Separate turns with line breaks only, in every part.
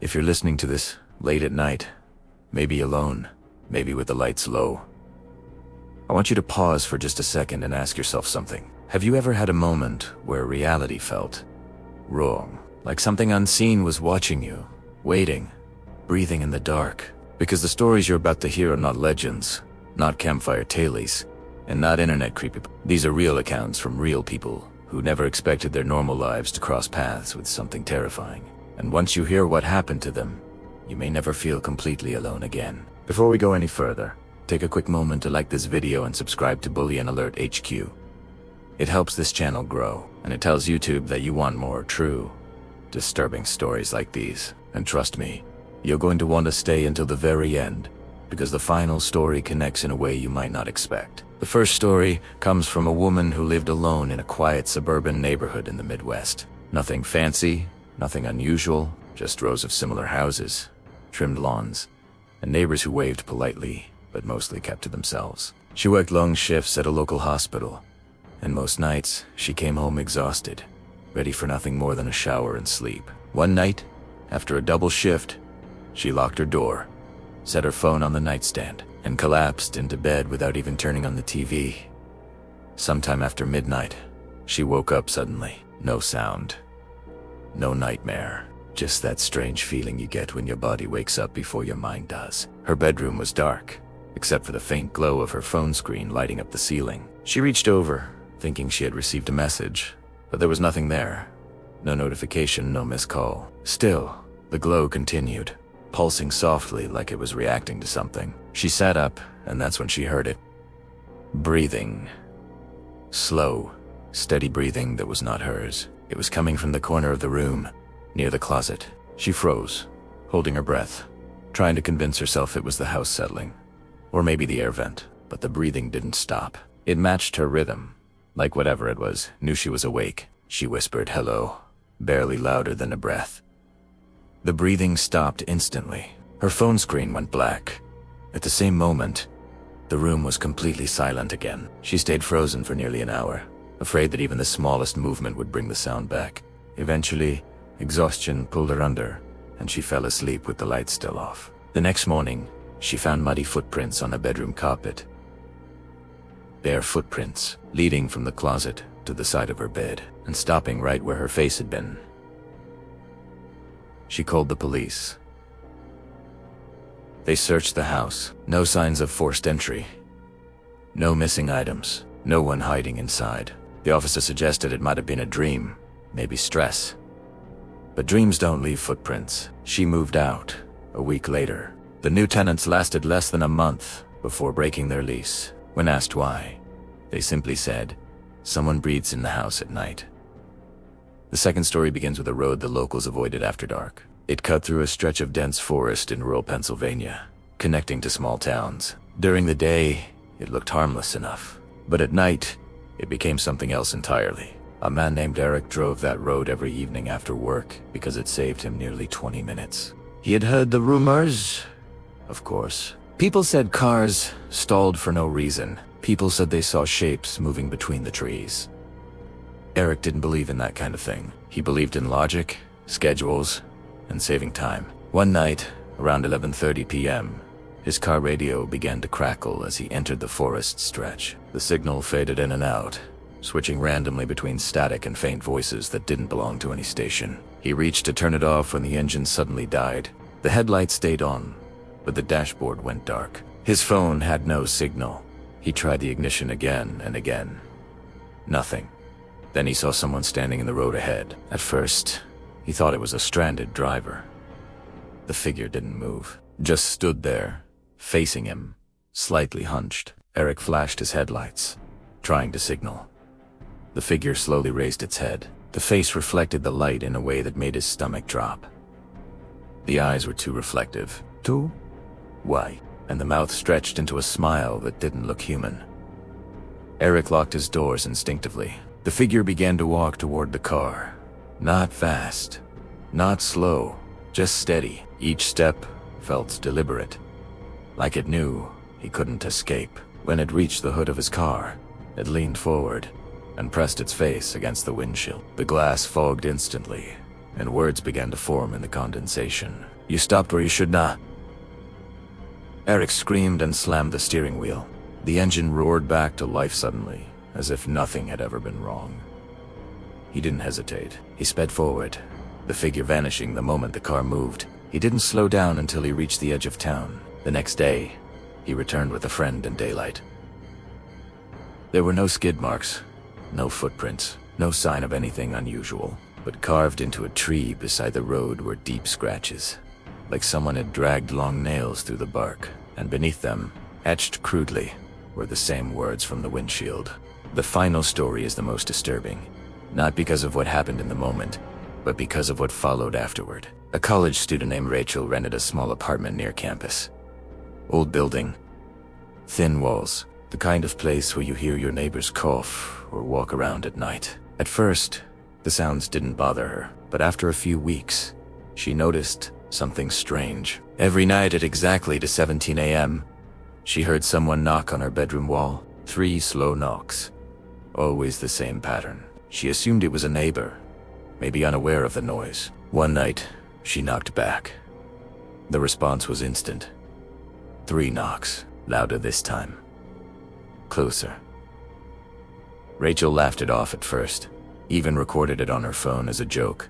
If you're listening to this late at night, maybe alone, maybe with the lights low, I want you to pause for just a second and ask yourself something. Have you ever had a moment where reality felt wrong? Like something unseen was watching you, waiting, breathing in the dark? Because the stories you're about to hear are not legends, not campfire tales, and not internet creepypasta. These are real accounts from real people who never expected their normal lives to cross paths with something terrifying. And once you hear what happened to them, you may never feel completely alone again. Before we go any further, take a quick moment to like this video and subscribe to Bullion Alert HQ. It helps this channel grow, and it tells YouTube that you want more true, disturbing stories like these. And trust me, you're going to want to stay until the very end, because the final story connects in a way you might not expect. The first story comes from a woman who lived alone in a quiet suburban neighborhood in the Midwest. Nothing fancy, nothing unusual, just rows of similar houses, trimmed lawns, and neighbors who waved politely, but mostly kept to themselves. She worked long shifts at a local hospital, and most nights she came home exhausted, ready for nothing more than a shower and sleep. One night, after a double shift, she locked her door, set her phone on the nightstand, and collapsed into bed without even turning on the TV. Sometime after midnight, she woke up suddenly. No sound, no nightmare, just that strange feeling you get when your body wakes up before your mind does. Her bedroom was dark, except for the faint glow of her phone screen lighting up the ceiling. She reached over, thinking she had received a message, but there was nothing there. No notification, no missed call. Still, the glow continued, pulsing softly like it was reacting to something. She sat up, and that's when she heard it. Breathing. Slow, steady breathing that was not hers. It was coming from the corner of the room, near the closet. She froze, holding her breath, trying to convince herself it was the house settling, or maybe the air vent, but the breathing didn't stop. It matched her rhythm, like whatever it was knew she was awake. She whispered hello, barely louder than a breath. The breathing stopped instantly. Her phone screen went black. At the same moment, the room was completely silent again. She stayed frozen for nearly an hour, afraid that even the smallest movement would bring the sound back. Eventually, exhaustion pulled her under, and she fell asleep with the lights still off. The next morning, she found muddy footprints on a bedroom carpet. Bare footprints, leading from the closet to the side of her bed, and stopping right where her face had been. She called the police. They searched the house. No signs of forced entry. No missing items. No one hiding inside. The officer suggested it might have been a dream, maybe stress. But dreams don't leave footprints. She moved out a week later. The new tenants lasted less than a month before breaking their lease. When asked why, they simply said, "Someone breathes in the house at night." The second story begins with a road the locals avoided after dark. It cut through a stretch of dense forest in rural Pennsylvania, connecting to small towns. During the day, it looked harmless enough, but at night, it became something else entirely. A man named Eric drove that road every evening after work because it saved him nearly 20 minutes. He had heard the rumors, of course. People said cars stalled for no reason. People said they saw shapes moving between the trees. Eric didn't believe in that kind of thing. He believed in logic, schedules, and saving time. One night, around 11:30 p.m., his car radio began to crackle as he entered the forest stretch. The signal faded in and out, switching randomly between static and faint voices that didn't belong to any station. He reached to turn it off when the engine suddenly died. The headlights stayed on, but the dashboard went dark. His phone had no signal. He tried the ignition again and again. Nothing. Then he saw someone standing in the road ahead. At first, he thought it was a stranded driver. The figure didn't move, just stood there, facing him, slightly hunched. Eric flashed his headlights, trying to signal. The figure slowly raised its head. The face reflected the light in a way that made his stomach drop. The eyes were too reflective, too white, and the mouth stretched into a smile that didn't look human. Eric locked his doors instinctively. The figure began to walk toward the car. Not fast, not slow, just steady. Each step felt deliberate, like it knew he couldn't escape. When it reached the hood of his car, it leaned forward and pressed its face against the windshield. The glass fogged instantly, and words began to form in the condensation. "You stopped where you should not." Eric screamed and slammed the steering wheel. The engine roared back to life suddenly, as if nothing had ever been wrong. He didn't hesitate. He sped forward, the figure vanishing the moment the car moved. He didn't slow down until he reached the edge of town. The next day, he returned with a friend in daylight. There were no skid marks, no footprints, no sign of anything unusual, but carved into a tree beside the road were deep scratches, like someone had dragged long nails through the bark, and beneath them, etched crudely, were the same words from the windshield. The final story is the most disturbing, not because of what happened in the moment, but because of what followed afterward. A college student named Rachel rented a small apartment near campus. Old building, thin walls, the kind of place where you hear your neighbors cough or walk around at night. At first, the sounds didn't bother her, but after a few weeks, she noticed something strange. Every night at exactly 17 a.m., she heard someone knock on her bedroom wall. 3 slow knocks. Always the same pattern. She assumed it was a neighbor, maybe unaware of the noise. One night, she knocked back. The response was instant. 3 knocks, louder this time. Closer. Rachel laughed it off at first, even recorded it on her phone as a joke.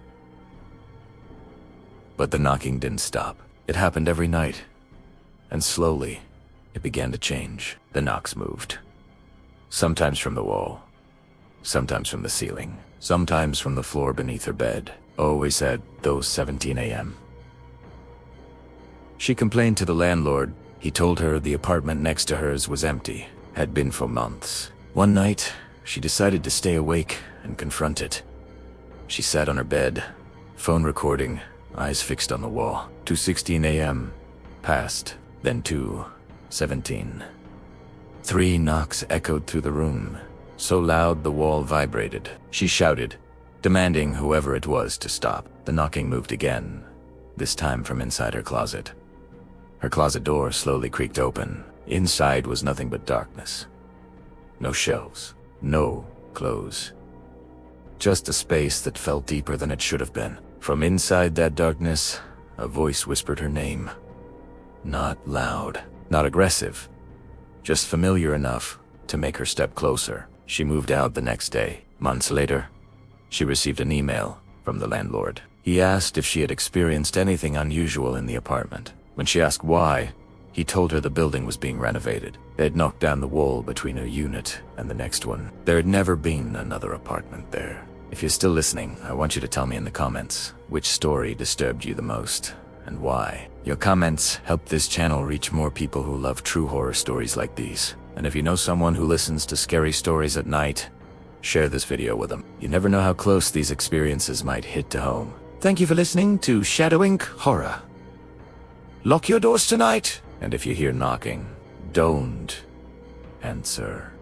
But the knocking didn't stop. It happened every night, and slowly, it began to change. The knocks moved. Sometimes from the wall, sometimes from the ceiling, sometimes from the floor beneath her bed, always at those 17 a.m. She complained to the landlord. He told her the apartment next to hers was empty, had been for months. One night, she decided to stay awake and confront it. She sat on her bed, phone recording, eyes fixed on the wall. 2:16 a.m. passed, then 2:17. 3 knocks echoed through the room, so loud the wall vibrated. She shouted, demanding whoever it was to stop. The knocking moved again, this time from inside her closet. Her closet door slowly creaked open. Inside was nothing but darkness. No shelves, no clothes. Just a space that felt deeper than it should have been. From inside that darkness, a voice whispered her name. Not loud, not aggressive, just familiar enough to make her step closer. She moved out the next day. Months later, she received an email from the landlord. He asked if she had experienced anything unusual in the apartment. When she asked why, he told her the building was being renovated. They had knocked down the wall between her unit and the next one. There had never been another apartment there. If you're still listening, I want you to tell me in the comments which story disturbed you the most and why. Your comments help this channel reach more people who love true horror stories like these. And if you know someone who listens to scary stories at night, share this video with them. You never know how close these experiences might hit to home. Thank you for listening to ShadowInk Horror. Lock your doors tonight, and if you hear knocking, don't answer.